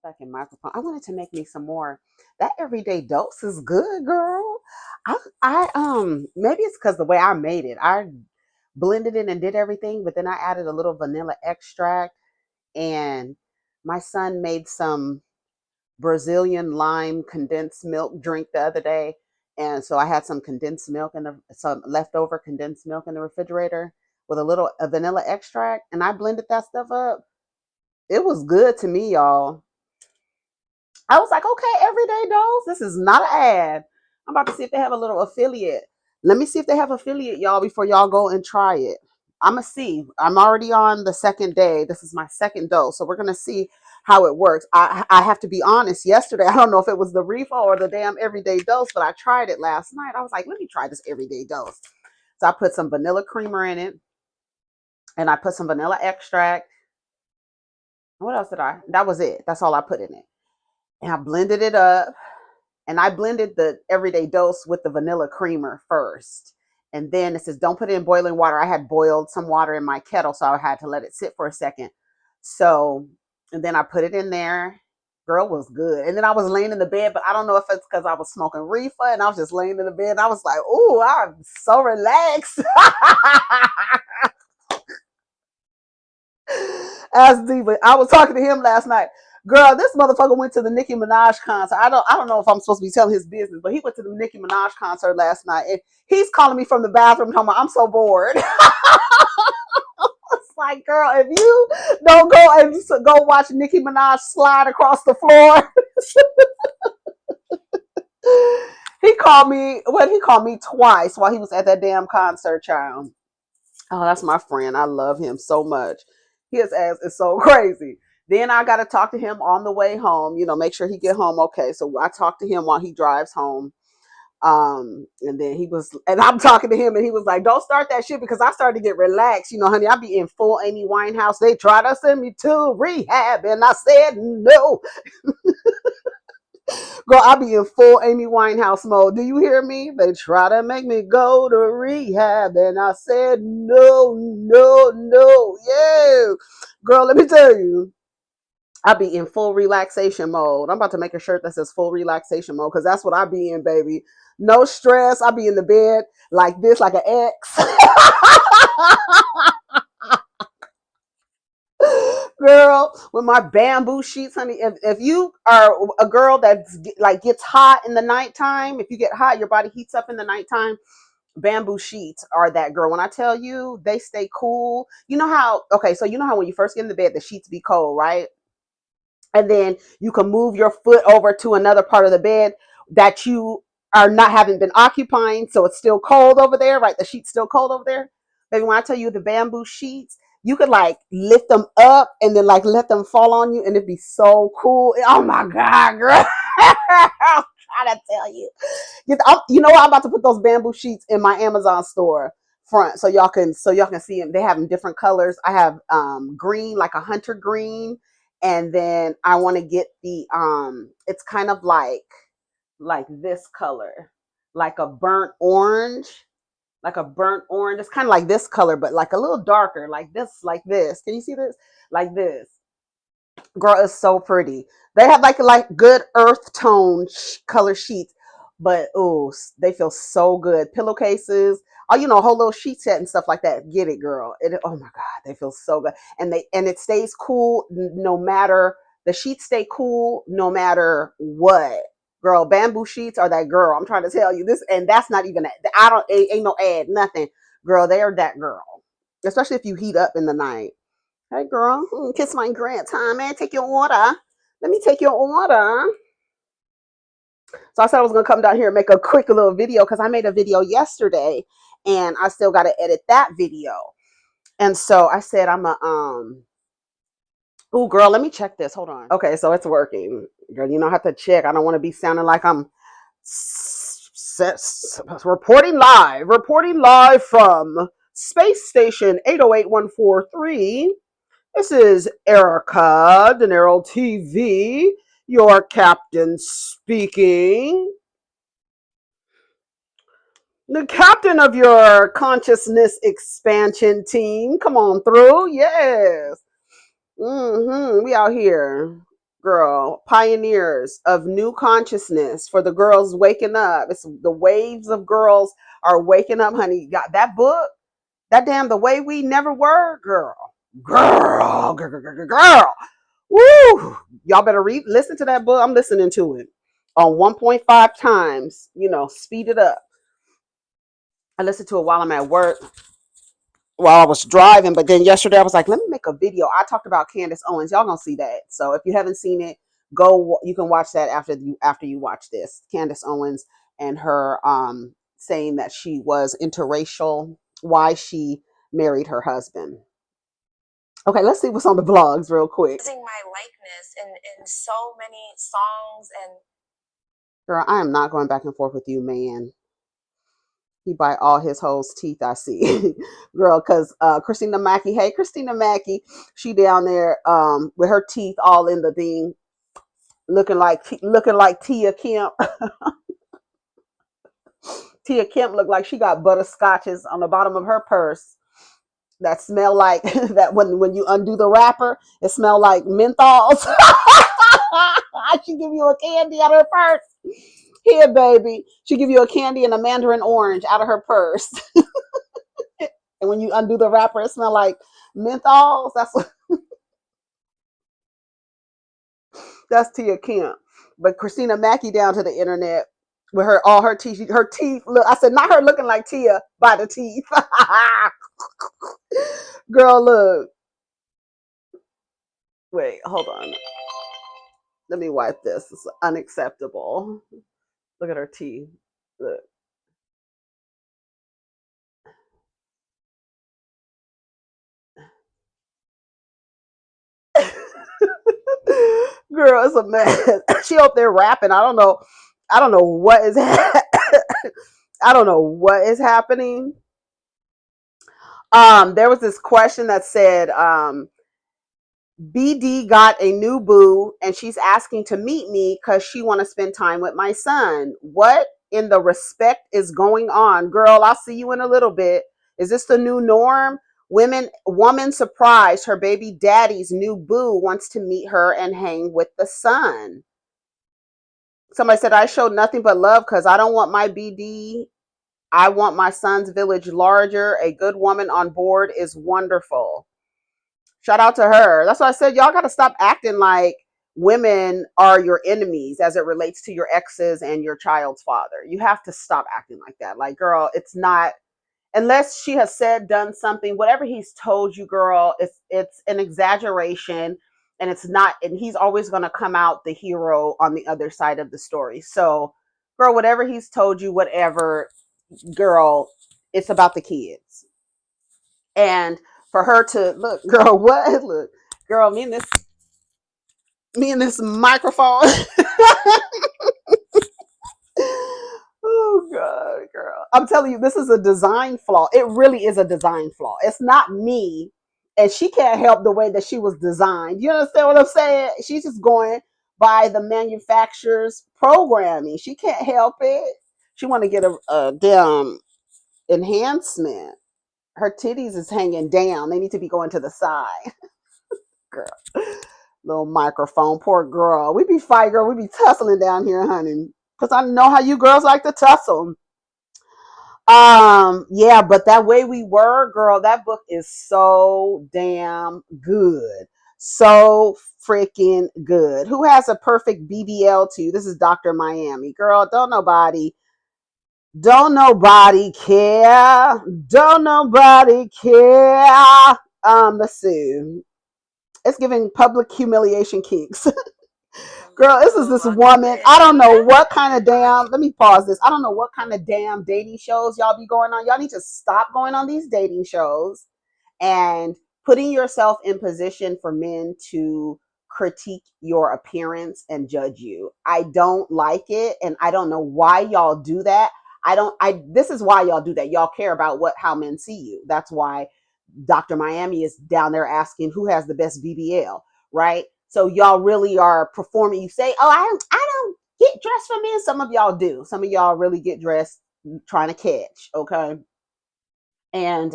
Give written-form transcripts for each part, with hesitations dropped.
fucking microphone. I wanted to make me some more. That everyday dose is good, girl. I maybe it's because the way I made it. I blended it and did everything, but then I added a little vanilla extract, and my son made some Brazilian lime condensed milk drink the other day. And so I had some condensed milk and some leftover condensed milk in the refrigerator with a vanilla extract, and I blended that stuff up. It was good to me, y'all. I was like, okay, everyday dose. This is not an ad. I'm about to see if they have a little affiliate. Let me see if they have affiliate, y'all, before y'all go and try it. I'm going to see. I'm already on the second day. This is my second dose. So we're going to see how it works. I have to be honest. Yesterday, I don't know if it was the refill or the damn everyday dose, but I tried it last night. I was like, let me try this everyday dose. So I put some vanilla creamer in it, and I put some vanilla extract. What else did I? That was it. That's all I put in it. And I blended it up, and I blended the everyday dose with the vanilla creamer first. And then it says, don't put it in boiling water. I had boiled some water in my kettle, so I had to let it sit for a second. So, and then I put it in there. Girl, was good. And then I was laying in the bed, but I don't know if it's because I was smoking reefer and I was just laying in the bed. And I was like, ooh, I'm so relaxed. As deep. I was talking to him last night. Girl, this motherfucker went to the Nicki Minaj concert. I don't know if I'm supposed to be telling his business, but he went to the Nicki Minaj concert last night, and he's calling me from the bathroom talking about, I'm so bored. It's like, girl, if you don't go and go watch Nicki Minaj slide across the floor. He called me twice while he was at that damn concert, child. Oh, that's my friend. I love him so much. His ass is so crazy. Then I got to talk to him on the way home, make sure he get home okay. So I talked to him while he drives home. And then I'm talking to him, and he was like, don't start that shit, because I started to get relaxed. Honey, I be in full Amy Winehouse. They tried to send me to rehab, and I said no. Girl, I be in full Amy Winehouse mode. Do you hear me? They try to make me go to rehab, and I said no, no, no. Yeah. Girl, let me tell you, I be in full relaxation mode. I'm about to make a shirt that says full relaxation mode, because that's what I be in, baby. No stress. I be in the bed like this, like an X. Girl, with my bamboo sheets, honey. If you are a girl that like gets hot in the nighttime, if you get hot, your body heats up in the nighttime, bamboo sheets are that, girl. When I tell you, they stay cool. So you know how when you first get in the bed, the sheets be cold, right? And then you can move your foot over to another part of the bed that you are not haven't been occupying, so it's still cold over there, right? The sheet's still cold over there. Baby, when I tell you the bamboo sheets, you could like lift them up and then like let them fall on you, and it'd be so cool. Oh my god, girl. I'm trying to tell you. You know what? I'm about to put those bamboo sheets in my Amazon store front, so y'all can see them. They have them different colors. I have green, like a hunter green, and then I want to get the it's kind of like this color, like a burnt orange, It's kind of like this color, but like a little darker, like this. Can you see this? Like this. Girl, it's so pretty. They have like good earth tone color sheets, but they feel so good. Pillowcases, a whole little sheet set and stuff like that. Get it, girl. Oh my god, they feel so good, and it stays cool no matter. The sheets stay cool no matter what. Girl, bamboo sheets are that, girl. I'm trying to tell you this, and that's not even. Ain't no ad, nothing. Girl, they are that, girl. Especially if you heat up in the night. Hey, girl, kiss my grant time, man. Take your order. Let me take your order. So I said I was going to come down here and make a quick little video, because I made a video yesterday and I still got to edit that video. And so I said oh, girl, let me check this. Hold on. Okay, so it's working. Girl, I have to check. I don't want to be sounding like I'm reporting live from Space Station 808143. This is ericadinerotv, your captain speaking. The captain of your consciousness expansion team. Come on through. Yes. We out here. girl, pioneers of new consciousness for the girls waking up. It's the waves of girls are waking up, honey. Got that book? That damn The Way We Never Were, girl. Girl, girl, girl, girl, girl. Woo! Y'all better listen to that book. I'm listening to it on 1.5 times, speed it up. I listened to it while I'm at work, while I was driving, but then yesterday I was like, let me make a video. I talked about Candace Owens. Y'all gonna see that. So if you haven't seen it, you can watch that after you watch this. Candace Owens and her saying that she was interracial, why she married her husband. Okay, let's see what's on the vlogs real quick. Using my likeness in so many songs and. Girl, I am not going back and forth with you, man. He bite all his hoes' teeth, I see. Girl, because Christina Mackey, hey, Christina Mackey, she down there with her teeth all in the thing, looking like Tia Kemp. Tia Kemp looked like she got butterscotches on the bottom of her purse that smell like, that when you undo the wrapper, it smell like menthols. She give you a candy out of her purse. Here, baby. She give you a candy and a mandarin orange out of her purse. And when you undo the wrapper, it smells like menthols. That's Tia Kemp. But Christina Mackey down to the internet with all her teeth. Her teeth look. I said, not her looking like Tia by the teeth. Girl, look. Wait, hold on. Let me wipe this. It's unacceptable. Look at her teeth. Look. Girl, it's a mess. She up there rapping. I don't know what is I don't know what is happening. There was this question that said, BD got a new boo and she's asking to meet me because she want to spend time with my son. What in the respect is going on? Girl, I'll see you in a little bit. Is this the new norm? Woman surprised her baby daddy's new boo wants to meet her and hang with the son. Somebody said, I showed nothing but love because I don't want my BD. I want my son's village larger. A good woman on board is wonderful. Shout out to her. That's why I said, y'all got to stop acting like women are your enemies as it relates to your exes and your child's father. You have to stop acting like that. Like, girl, it's not, unless she has done something, whatever he's told you, girl, it's an exaggeration, and it's not, and he's always going to come out the hero on the other side of the story. So, girl, whatever he's told you, whatever, girl, it's about the kids. And for her to look, girl, what? Look, girl, me and this microphone. Oh God, girl. I'm telling you, this is a design flaw. It really is a design flaw. It's not me. And she can't help the way that she was designed. You understand what I'm saying? She's just going by the manufacturer's programming. She can't help it. She want to get a damn enhancement. Her titties is hanging down. They need to be going to the side. Girl. Little microphone. Poor girl. We be fight, girl. We be tussling down here, honey. Because I know how you girls like to tussle. Yeah, but That Way We Were, girl, that book is so damn good. So freaking good. Who has a perfect BBL to you? This is Dr. Miami. Girl, don't nobody care. Don't nobody care. Let's see. It's giving public humiliation kinks. Girl, this is this woman. I don't know what kind of damn, let me pause this. I don't know what kind of damn dating shows y'all be going on. Y'all need to stop going on these dating shows and putting yourself in position for men to critique your appearance and judge you. I don't like it, and I don't know why y'all do that. This is why y'all do that. Y'all care about how men see you. That's why Dr. Miami is down there asking who has the best BBL, right? So y'all really are performing. You say, "Oh, I don't get dressed for men." Some of y'all do. Some of y'all really get dressed trying to catch, okay? And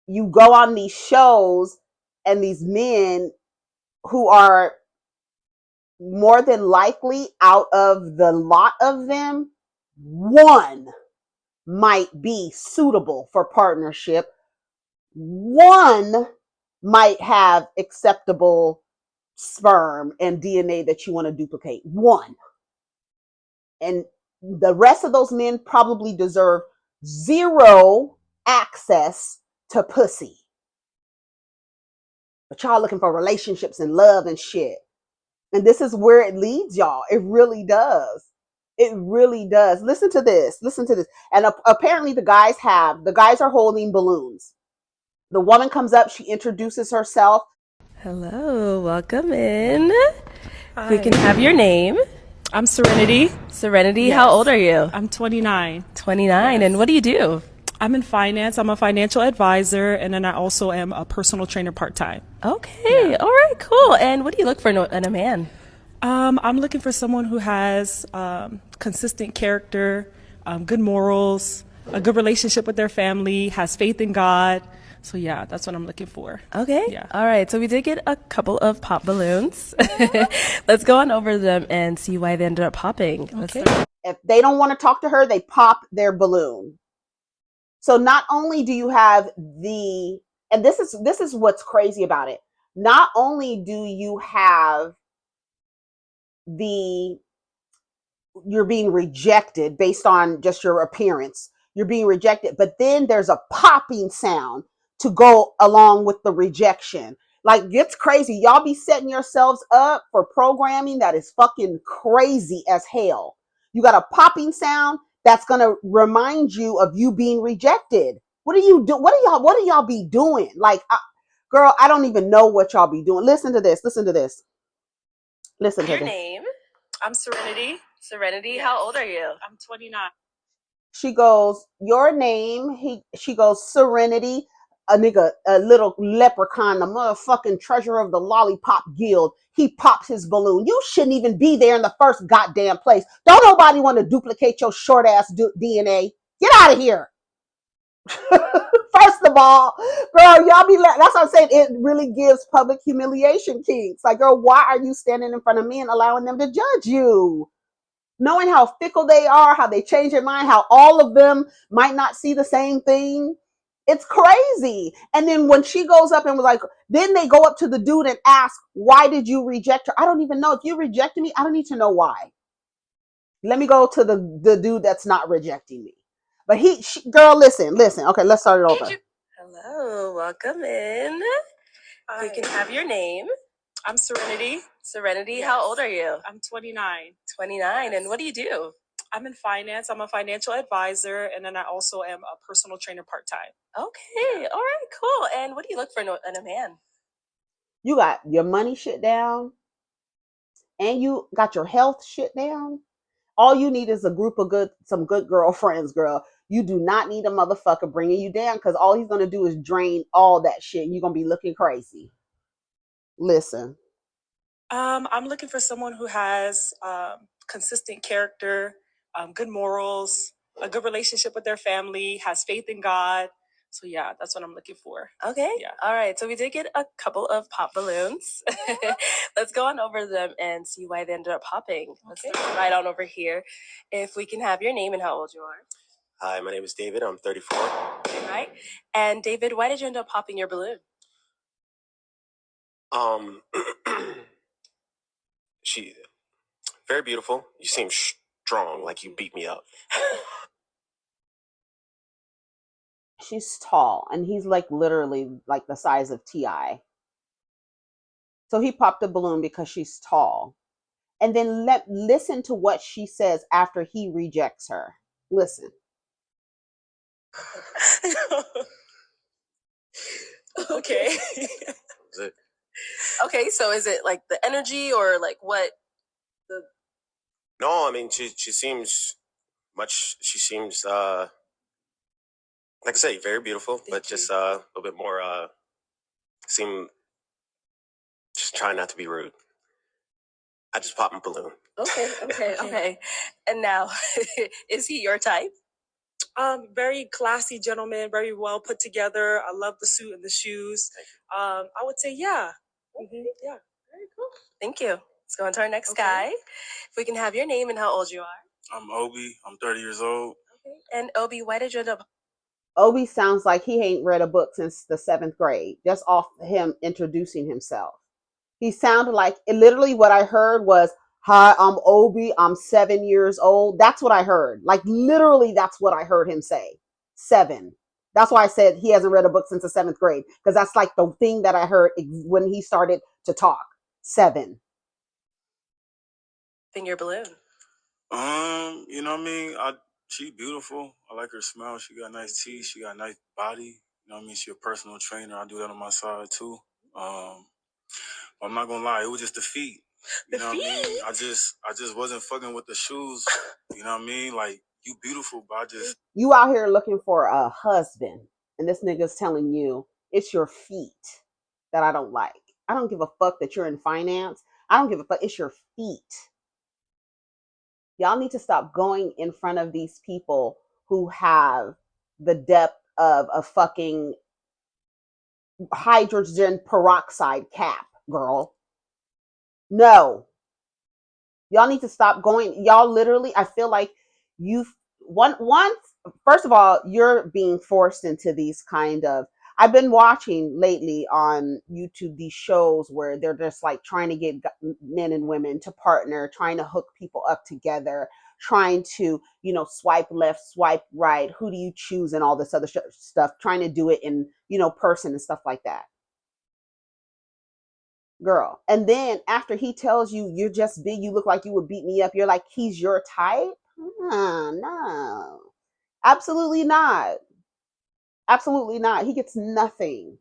you go on these shows, and these men who are more than likely out of the lot of them, one might be suitable for partnership. One might have acceptable sperm and DNA that you want to duplicate. One. And the rest of those men probably deserve zero access to pussy. But y'all looking for relationships and love and shit. And this is where it leads y'all. It really does. It really does. Listen to this. Listen to this. And apparently the guys are holding balloons. The woman comes up. She introduces herself. Hello, welcome in. Hi. We can have your name. I'm Serenity. Serenity, yes. How old are you? I'm 29. 29, yes. And what do you do? I'm in finance. I'm a financial advisor, and then I also am a personal trainer part-time. Okay, yeah. All right, cool. And what do you look for in a man? I'm looking for someone who has consistent character, good morals, a good relationship with their family, has faith in God. So yeah, that's what I'm looking for. Okay. Yeah. All right. So we did get a couple of pop balloons. Let's go on over them and see why they ended up popping. Okay. If they don't want to talk to her, they pop their balloon. So not only do you have and this is what's crazy about it. Not only do you have you're being rejected based on just your appearance. You're being rejected, but then there's a popping sound to go along with the rejection. Like, it's crazy. Y'all be setting yourselves up for programming that is fucking crazy as hell. You got a popping sound that's going to remind you of you being rejected. What do you do? What do y'all be doing? Like, girl, I don't even know what y'all be doing. Listen to this. Listen to this. Listen to your this. Name? I'm Serenity. Serenity, yes. How old are you? I'm 29. She goes, your name. She goes, Serenity. A nigga, a little leprechaun, the motherfucking treasurer of the lollipop guild. He pops his balloon. You shouldn't even be there in the first goddamn place. Don't nobody want to duplicate your short ass DNA. Get out of here. First of all, girl, y'all be that's what I'm saying. It really gives public humiliation kinks. Like, girl, why are you standing in front of me and allowing them to judge you? Knowing how fickle they are, how they change their mind, how all of them might not see the same thing. It's crazy. And then when she goes up and was like, then they go up to the dude and ask, why did you reject her? I don't even know. If you rejected me, I don't need to know why. Let me go to the dude that's not rejecting me. But girl, listen. Okay, let's start it over. Hello, welcome in. Hi. We can have your name. I'm Serenity. Serenity, yes. How old are you? I'm 29. 29, yes. And what do you do? I'm in finance. I'm a financial advisor, and then I also am a personal trainer part-time. Okay, yeah. All right, cool. And what do you look for in a man? You got your money shit down, and you got your health shit down. All you need is a group of some good girlfriends, girl. You do not need a motherfucker bringing you down, because all he's going to do is drain all that shit. And you're going to be looking crazy. Listen. I'm looking for someone who has consistent character, good morals, a good relationship with their family, has faith in God. So yeah, that's what I'm looking for. Okay. Yeah. All right. So we did get a couple of pop balloons. Let's go on over them and see why they ended up popping. Let's start right on over here. If we can have your name and how old you are. Hi, my name is David. I'm 34. Okay, right. And David, why did you end up popping your balloon? She very beautiful. You seem strong, like you beat me up. She's tall, and he's like literally like the size of T.I. So he popped the balloon because she's tall. And then listen to what she says after he rejects her. Listen. Okay. Is it? Okay, so is it like the energy or like what? No, I mean she seems like I say, very beautiful, but just a little bit more just trying not to be rude. I just popped my balloon. Okay. And now, is he your type? Very classy gentleman, very well put together. I love the suit and the shoes. I would say, yeah. Mm-hmm. Yeah. Very cool. Thank you. Let's go on to our next guy. If we can have your name and how old you are. I'm Obi. I'm 30 years old. Okay. And Obi, why did you end up? Obi sounds like he ain't read a book since the 7th grade, just off him introducing himself. He sounded like, literally what I heard was, hi, I'm Obi, I'm 7 years old. That's what I heard. Like, literally, that's what I heard him say. 7. That's why I said he hasn't read a book since the 7th grade, because that's like the thing that I heard when he started to talk. 7. In your balloon. You know what I mean? She beautiful. I like her smile. She got nice teeth. She got a nice body. You know what I mean? She a personal trainer. I do that on my side too. I'm not gonna lie, it was just the feet. You know what I mean? I just wasn't fucking with the shoes. You know what I mean? Like, you beautiful, but You out here looking for a husband, and this nigga's telling you it's your feet that I don't like. I don't give a fuck that you're in finance. I don't give a fuck. It's your feet. Y'all need to stop going in front of these people who have the depth of a fucking hydrogen peroxide cap, girl. No. Y'all need to stop going. Y'all literally, I feel like you've once first of all, you're being forced into these kind of, I've been watching lately on YouTube these shows where they're just like trying to get men and women to partner, trying to hook people up together, trying to, swipe left, swipe right, who do you choose, and all this other stuff, trying to do it in, person and stuff like that. Girl. And then after he tells you you're just big, you look like you would beat me up, you're like, he's your type? No. Absolutely not. Absolutely not. He gets nothing.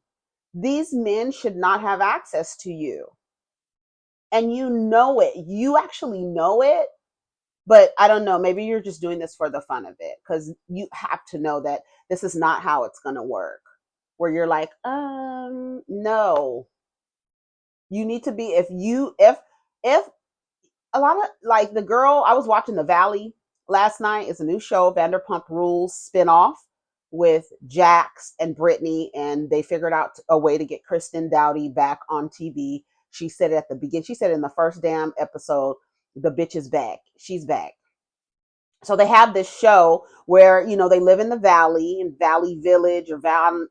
These men should not have access to you. And you know it. You actually know it. But I don't know. Maybe you're just doing this for the fun of it, because you have to know that this is not how it's going to work. Where you're like, no. You need to be, if a lot of, like, the girl, I was watching The Valley last night. It's a new show, Vanderpump Rules spinoff with Jax and Brittany, and they figured out a way to get Kristen Dowdy back on TV. She said it at the beginning. She said in the first damn episode, the bitch is back. She's back. So they have this show where, they live in the valley, in Valley Village, or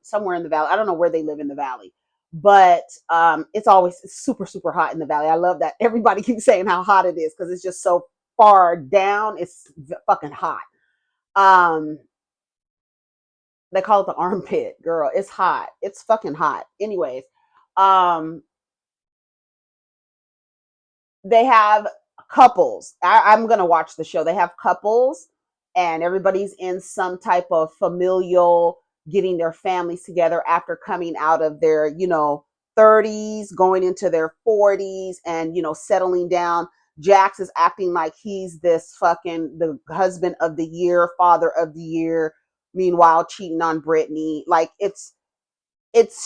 somewhere in the valley. I don't know where they live in the valley, but it's always super, super hot in the valley. I love that everybody keeps saying how hot it is, because it's just so far down. It's fucking hot. They call it the armpit, girl. It's hot. It's fucking hot. Anyways, they have couples. I'm going to watch the show. They have couples, and everybody's in some type of familial, getting their families together after coming out of their, 30s, going into their 40s, and, settling down. Jax is acting like he's this fucking, the husband of the year, father of the year, meanwhile cheating on Brittany. Like, it's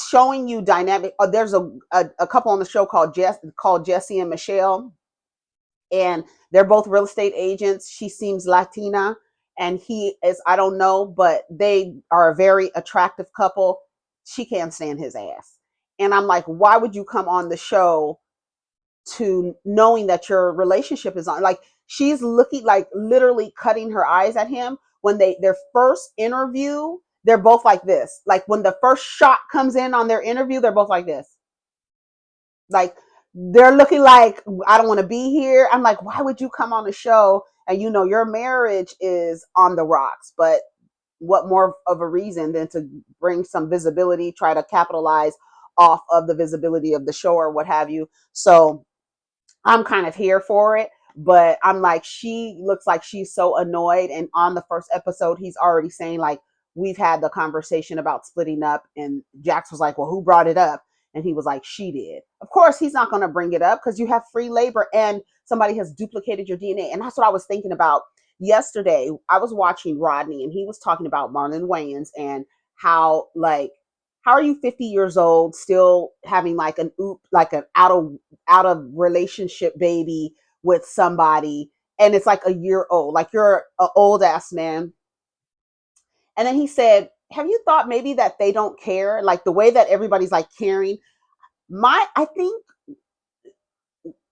showing you dynamic. There's a couple on the show called Jesse and Michelle, and they're both real estate agents. She seems Latina, and he is, I don't know, but they are a very attractive couple. She can't stand his ass. And I'm like, why would you come on the show to knowing that your relationship is on? Like, she's looking, like, literally cutting her eyes at him. When their first interview, they're both like this. Like, when the first shot comes in on their interview, they're both like this. Like, they're looking like, I don't want to be here. I'm like, why would you come on the show and your marriage is on the rocks? But what more of a reason than to bring some visibility, try to capitalize off of the visibility of the show or what have you. So I'm kind of here for it, but I'm like, she looks like she's so annoyed. And on the first episode, he's already saying, like, we've had the conversation about splitting up. And Jax was like, well, who brought it up? And he was like, she did. Of course, he's not going to bring it up, because you have free labor and somebody has duplicated your DNA. And that's what I was thinking about yesterday. I was watching Rodney, and he was talking about Marlon Wayans and how, like, how are you 50 years old still having like an out of relationship baby with somebody, and it's like a year old, like you're an old ass man. And then he said, have you thought maybe that they don't care, like the way that everybody's like caring? I think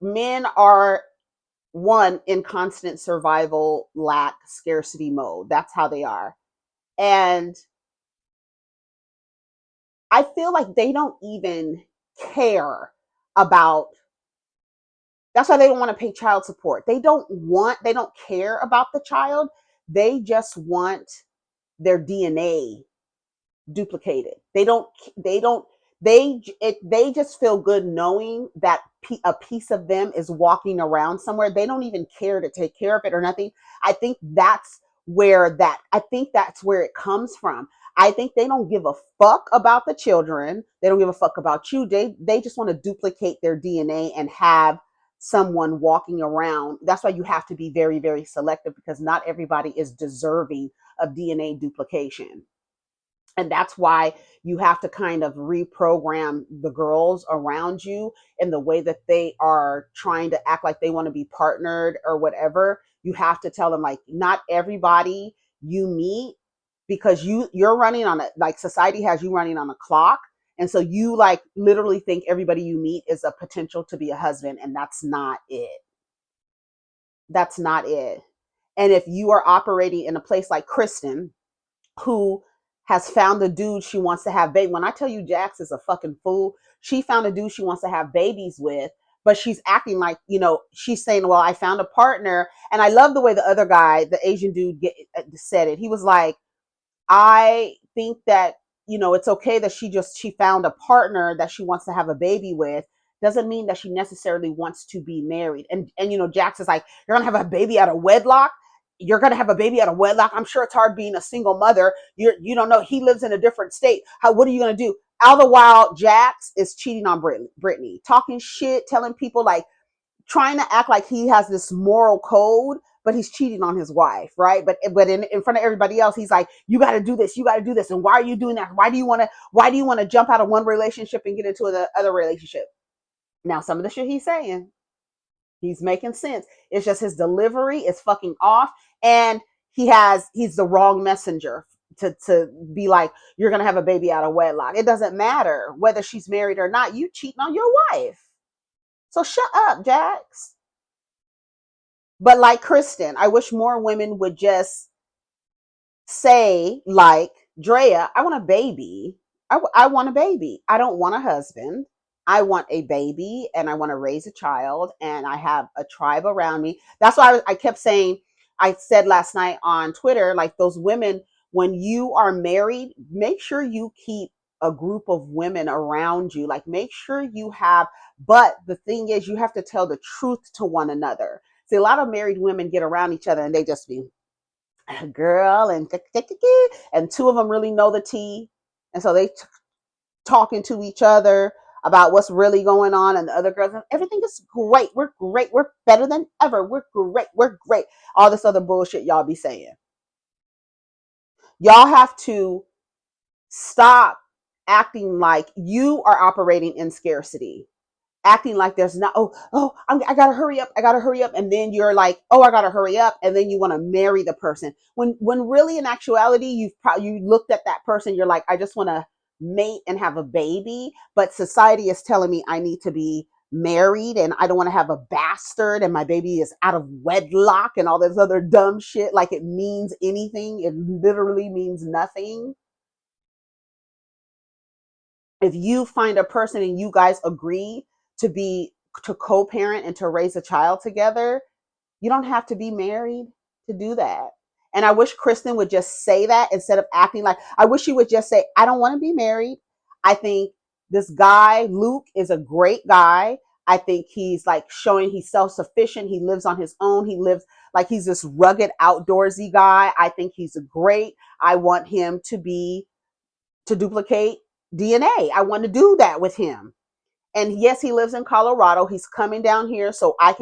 men are one in constant survival, lack, scarcity mode. That's how they are. And I feel like they don't even care about, that's why they don't want to pay child support. They don't care about the child. They just want their DNA duplicated. They just feel good knowing that a piece of them is walking around somewhere. They don't even care to take care of it or nothing. I think that's where it comes from. I think they don't give a fuck about the children. They don't give a fuck about you. They just want to duplicate their DNA and have someone walking around. That's why you have to be very, very selective, because not everybody is deserving of DNA duplication. And that's why you have to kind of reprogram the girls around you in the way that they are trying to act like they want to be partnered or whatever. You have to tell them, like, not everybody you meet, because you're running on a, like, society has you running on a clock. And so you, like, literally think everybody you meet is a potential to be a husband, and that's not it. That's not it. And if you are operating in a place like Kristen, who has found a dude she wants to have baby. When I tell you Jax is a fucking fool, she found a dude she wants to have babies with, but she's acting like, she's saying, well, I found a partner. And I love the way the other guy, the Asian dude, said it. He was like, I think that, it's okay that she found a partner that she wants to have a baby with. Doesn't mean that she necessarily wants to be married. And Jax is like, you're gonna have a baby out of wedlock. You're gonna have a baby out of wedlock. I'm sure it's hard being a single mother. You don't know. He lives in a different state. What are you gonna do? All the while, Jax is cheating on Brittany, talking shit, telling people, like, trying to act like he has this moral code, but he's cheating on his wife, right? But in front of everybody else, he's like, you got to do this, and why are you doing that? Why do you want to jump out of one relationship and get into the other relationship? Now, some of the shit he's saying, he's making sense. It's just his delivery is fucking off, and he's the wrong messenger to be like, you're gonna have a baby out of wedlock. It doesn't matter whether she's married or not. You cheating on your wife. So shut up, Jax. But like Kristen, I wish more women would just say, like Drea, I want a baby. I want a baby. I don't want a husband. I want a baby, and I want to raise a child, and I have a tribe around me. That's why I kept saying, I said last night on Twitter, like, those women, when you are married, make sure you keep a group of women around you. Like, make sure you have, but the thing is, you have to tell the truth to one another. See, a lot of married women get around each other and they just be, girl, and two of them really know the tea. And so they talking to each other about what's really going on, and the other girls, everything is great. We're great. We're better than ever. We're great. We're great. All this other bullshit y'all be saying. Y'all have to stop acting like you are operating in scarcity, acting like there's not, I gotta hurry up, and then you're like, I gotta hurry up, and then you want to marry the person, when really, in actuality, you looked at that person, you're like, I just want to mate and have a baby, but society is telling me I need to be married, and I don't want to have a bastard, and my baby is out of wedlock, and all this other dumb shit, like it means anything. It literally means nothing. If you find a person and you guys agree to co-parent and to raise a child together, you don't have to be married to do that. And I wish Kristen would just say that, instead of acting like, I wish she would just say, I don't want to be married. I think this guy, Luke, is a great guy. I think he's, like, showing he's self-sufficient. He lives on his own. He lives like he's this rugged, outdoorsy guy. I think he's great. I want him to duplicate DNA. I want to do that with him. And yes, he lives in Colorado. He's coming down here so I'm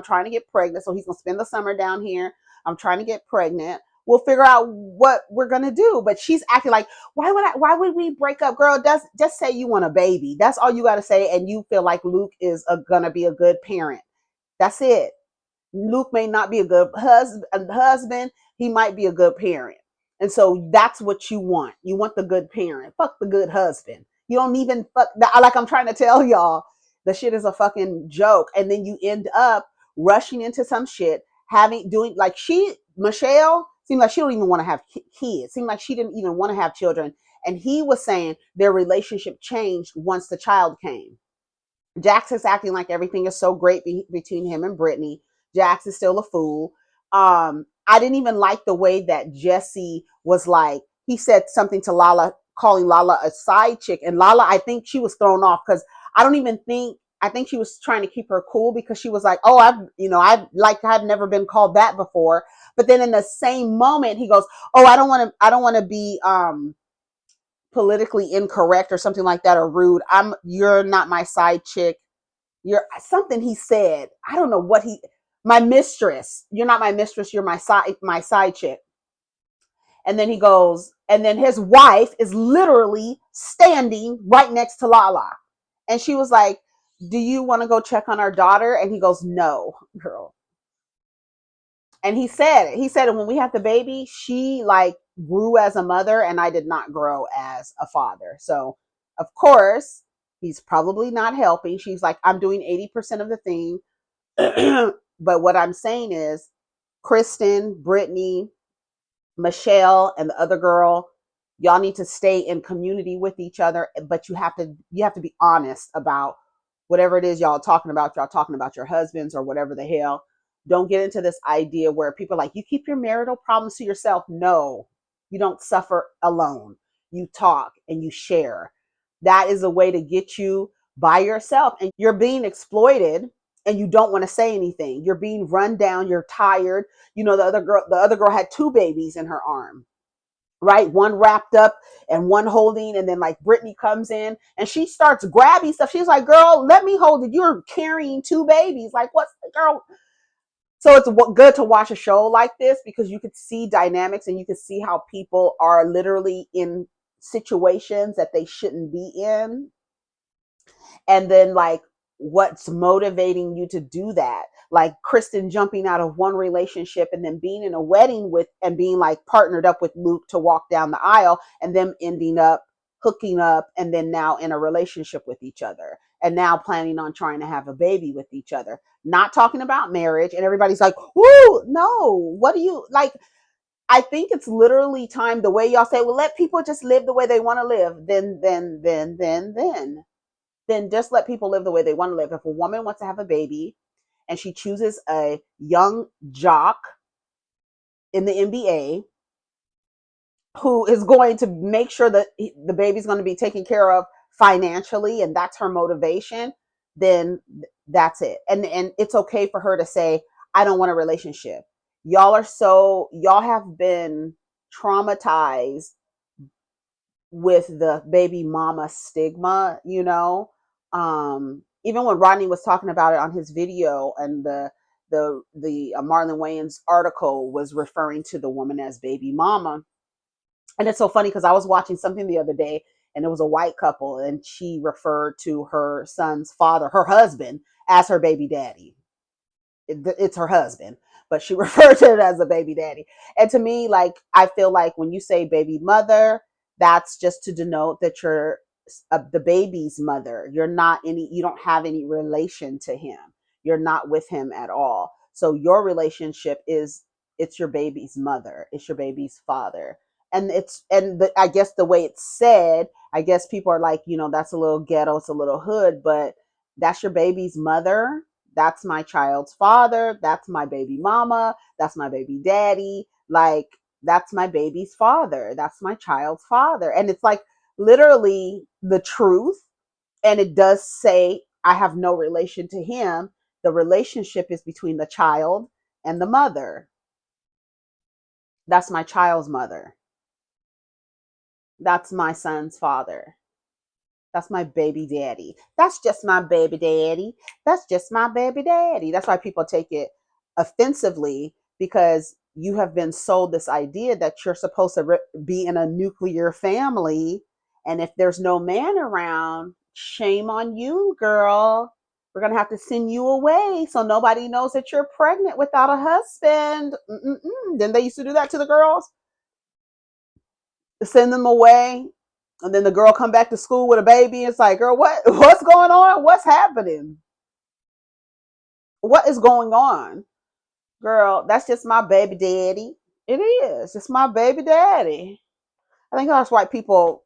trying to get pregnant. So he's going to spend the summer down here. I'm trying to get pregnant. We'll figure out what we're going to do. But she's acting like, why would we break up? Girl, just say you want a baby. That's all you got to say. And you feel like Luke is going to be a good parent. That's it. Luke may not be a good husband. He might be a good parent. And so that's what you want. You want the good parent. Fuck the good husband. You don't even fuck that. Like I'm trying to tell y'all, The shit is a fucking joke. And then you end up rushing into some shit, doing like Michelle seemed like she don't even want to have kids. Seemed like she didn't even want to have children. And he was saying their relationship changed once the child came. Jax is acting like everything is so great between him and Brittany. Jax is still a fool. I didn't even like the way that Jesse was like, he said something to Lala, calling Lala a side chick. And Lala, I think she was thrown off because I think she was trying to keep her cool because she was like, oh, I've never been called that before. But then in the same moment, he goes, oh, I don't want to be, politically incorrect or something like that, or rude. You're not my side chick. You're something he said. I don't know what my mistress. You're not my mistress. You're my side chick. And then he goes, and then his wife is literally standing right next to Lala. And she was like, do you want to go check on our daughter? And he goes, no, girl. And he said it when we had the baby, she like grew as a mother and I did not grow as a father. So of course he's probably not helping. She's like, I'm doing 80% of the thing. But what I'm saying is Kristen, Brittany, Michelle, and the other girl, y'all need to stay in community with each other, but you have to be honest about whatever it is y'all talking about. Y'all talking about your husbands or whatever the hell. Don't get into this idea where people are like, you keep your marital problems to yourself. No, you don't suffer alone. You talk and you share. That is a way to get you by yourself. And you're being exploited and you don't want to say anything. You're being run down. You're tired. You know, the other girl had 2 babies in her arm, right? One wrapped up and one holding. And then like Brittany comes in and she starts grabbing stuff. She's like, girl, let me hold it. You're carrying 2 babies. Like, what's the girl? So it's good to watch a show like this because you could see dynamics and you could see how people are literally in situations that they shouldn't be in. And then like what's motivating you to do that, like Kristen jumping out of one relationship and then being in a wedding with and being like partnered up with Luke to walk down the aisle and them ending up hooking up and then now in a relationship with each other and now planning on trying to have a baby with each other, not talking about marriage. And everybody's like, whoo, no, what do you like? I think it's literally time, the way y'all say, well, let people just live the way they want to live. Then just let people live the way they want to live. If a woman wants to have a baby and she chooses a young jock in the NBA who is going to make sure that the baby's going to be taken care of financially and that's her motivation, then that's it. And it's okay for her to say, I don't want a relationship. Y'all have been traumatized with the baby mama stigma, you know. Even when Rodney was talking about it on his video, and the Marlon Wayans article was referring to the woman as baby mama. And it's so funny because I was watching something the other day and it was a white couple and she referred to her son's father, her husband, as her baby daddy. It's her husband, but she referred to it as a baby daddy. And to me, like, I feel like when you say baby mother, that's just to denote that you're the baby's mother. You don't have any relation to him. You're not with him at all. So your relationship it's your baby's mother. It's your baby's father. And I guess the way it's said, I guess people are like, that's a little ghetto, it's a little hood, but that's your baby's mother. That's my child's father. That's my baby mama. That's my baby daddy. Like, that's my baby's father. That's my child's father. And it's like literally the truth. And it does say, I have no relation to him. The relationship is between the child and the mother. That's my child's mother. That's my son's father. That's my baby daddy. That's just my baby daddy. That's just my baby daddy. That's why people take it offensively, because you have been sold this idea that you're supposed to be in a nuclear family. And if there's no man around, shame on you, girl. We're going to have to send you away so nobody knows that you're pregnant without a husband. Then they used to do that to the girls, send them away And then the girl come back to school with a baby. It's like, girl, what's going on? What's happening? What is going on? Girl, that's just my baby daddy. It is. It's my baby daddy. I think that's why people.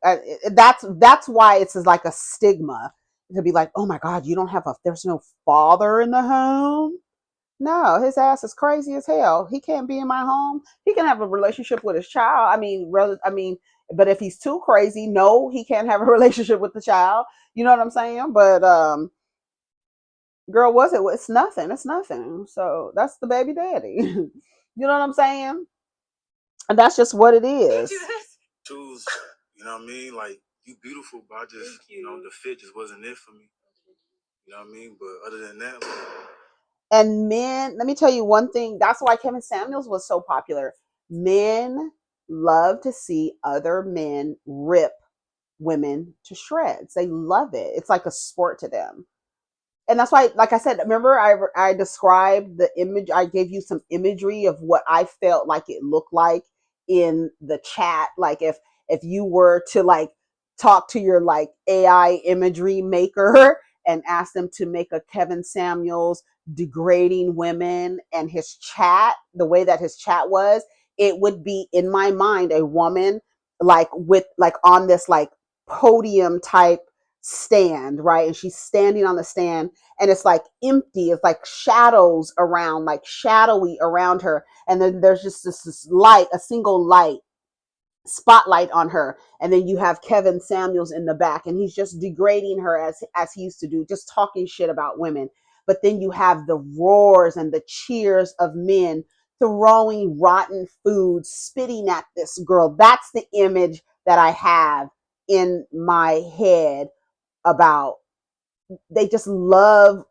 That's why it's like a stigma to be like, oh my god, you don't have a. There's no father in the home. No, his ass is crazy as hell. He can't be in my home. He can have a relationship with his child. But if he's too crazy, no, he can't have a relationship with the child. You know what I'm saying? But girl, it's nothing. It's nothing. So that's the baby daddy. You know what I'm saying? And that's just what it is. Shoes, you know what I mean? Like, you beautiful, but I just, the fit just wasn't it for me. You know what I mean? But other than that, like, and men, let me tell you one thing. That's why Kevin Samuels was so popular. Men love to see other men rip women to shreds. They love it. It's like a sport to them. And that's why, like I said, remember I described the image. I gave you some imagery of what I felt like it looked like in the chat. Like if you were to like talk to your like AI imagery maker and ask them to make a Kevin Samuels degrading women, and his chat, the way that his chat was, it would be in my mind a woman like with like on this like podium type stand, right? And she's standing on the stand and it's like empty. It's like shadows around, like shadowy around her. And then there's just this light, a single light spotlight on her. And then you have Kevin Samuels in the back and he's just degrading her as he used to do, just talking shit about women. But then you have the roars and the cheers of men throwing rotten food, spitting at this girl. That's the image that I have in my head about they just love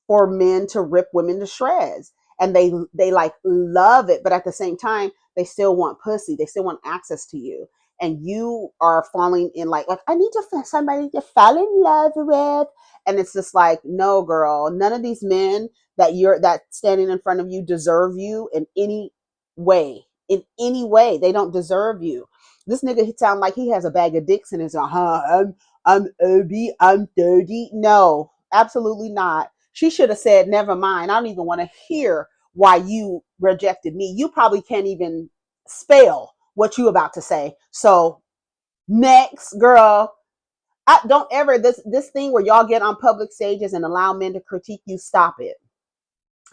for men to rip women to shreds, and they like love it, but at the same time they still want pussy, they still want access to you, and you are falling in like I need to find somebody to fall in love with. And it's just like, no girl, none of these men that standing in front of you deserve you in any way. In any way they don't deserve you. This nigga, he sound like he has a bag of dicks in his I'm OB, I'm 30. No, absolutely not. She should have said, never mind. I don't even want to hear why you rejected me. You probably can't even spell what you about to say. So next, girl. I don't ever this thing where y'all get on public stages and allow men to critique you. Stop it.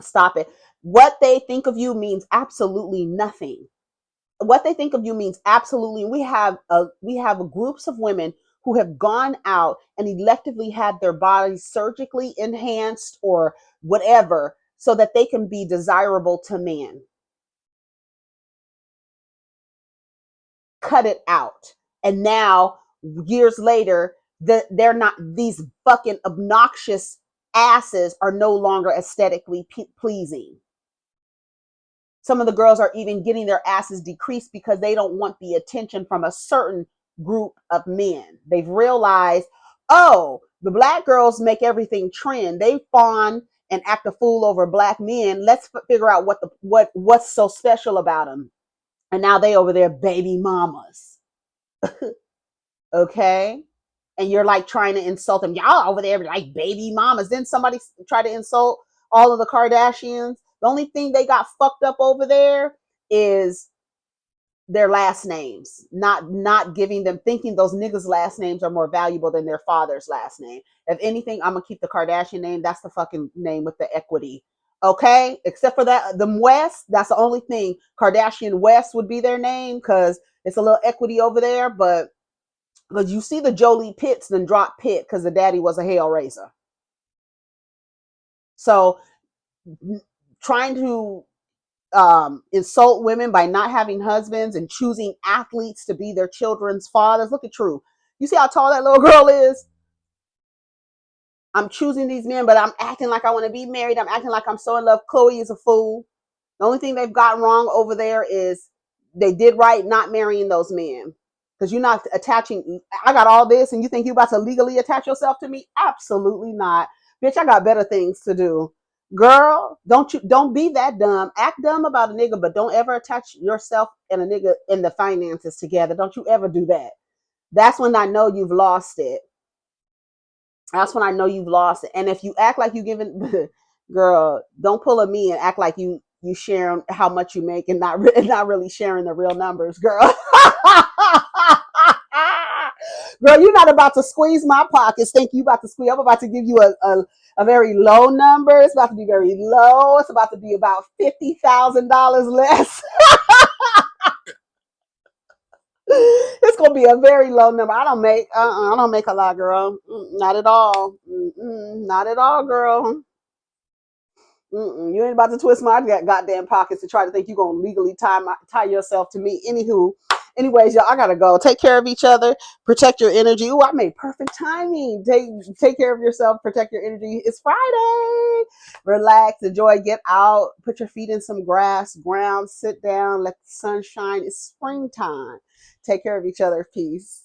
Stop it. What they think of you means absolutely nothing. What they think of you means absolutely. We have groups of women who have gone out and electively had their bodies surgically enhanced or whatever so that they can be desirable to men. Cut it out. And now years later, they're not, these fucking obnoxious asses are no longer aesthetically pleasing. Some of the girls are even getting their asses decreased because they don't want the attention from a certain group of men. They've realized, oh, the black girls make everything trend. They fawn and act a fool over black men. Let's figure out what's so special about them. And now they over there baby mamas. Okay? And you're like trying to insult them. Y'all over there like baby mamas. Then somebody try to insult all of the Kardashians. The only thing they got fucked up over there is their last names, not giving them, thinking those niggas' last names are more valuable than their father's last name. If anything, I'm gonna keep the Kardashian name. That's the fucking name with the equity. Okay, except for that, the West. That's the only thing. Kardashian West would be their name because it's a little equity over there. But because you see the Jolie Pitts then drop Pitt because the daddy was a Hellraiser. So trying to insult women by not having husbands and choosing athletes to be their children's fathers. Look at True. You see how tall that little girl is? I'm choosing these men, but I'm acting like I want to be married. I'm acting like I'm so in love. Chloe is a fool. The only thing they've gotten wrong over there is they did right not marrying those men. Because you're not attaching, I got all this and you think you're about to legally attach yourself to me? Absolutely not. Bitch, I got better things to do. Girl, don't be that dumb. Act dumb about a nigga, but don't ever attach yourself and a nigga in the finances together. Don't you ever do that. That's when I know you've lost it. That's when I know you've lost it. And if you act like you giving, girl, don't pull a me and act like you sharing how much you make and not really sharing the real numbers, girl. Girl, you're not about to squeeze my pockets. Think you about to squeeze? I'm about to give you a very low number. It's about to be very low. It's about to be about $50,000 less. It's gonna be a very low number. I don't make a lot, girl. Not at all. Not at all, girl. You ain't about to twist my goddamn pockets to try to think you're gonna legally tie yourself to me. Anyways, y'all, I gotta go. Take care of each other. Protect your energy. Ooh, I made perfect timing. Take care of yourself. Protect your energy. It's Friday. Relax, enjoy, get out, put your feet in some grass, ground, sit down, let the sun shine. It's springtime. Take care of each other. Peace.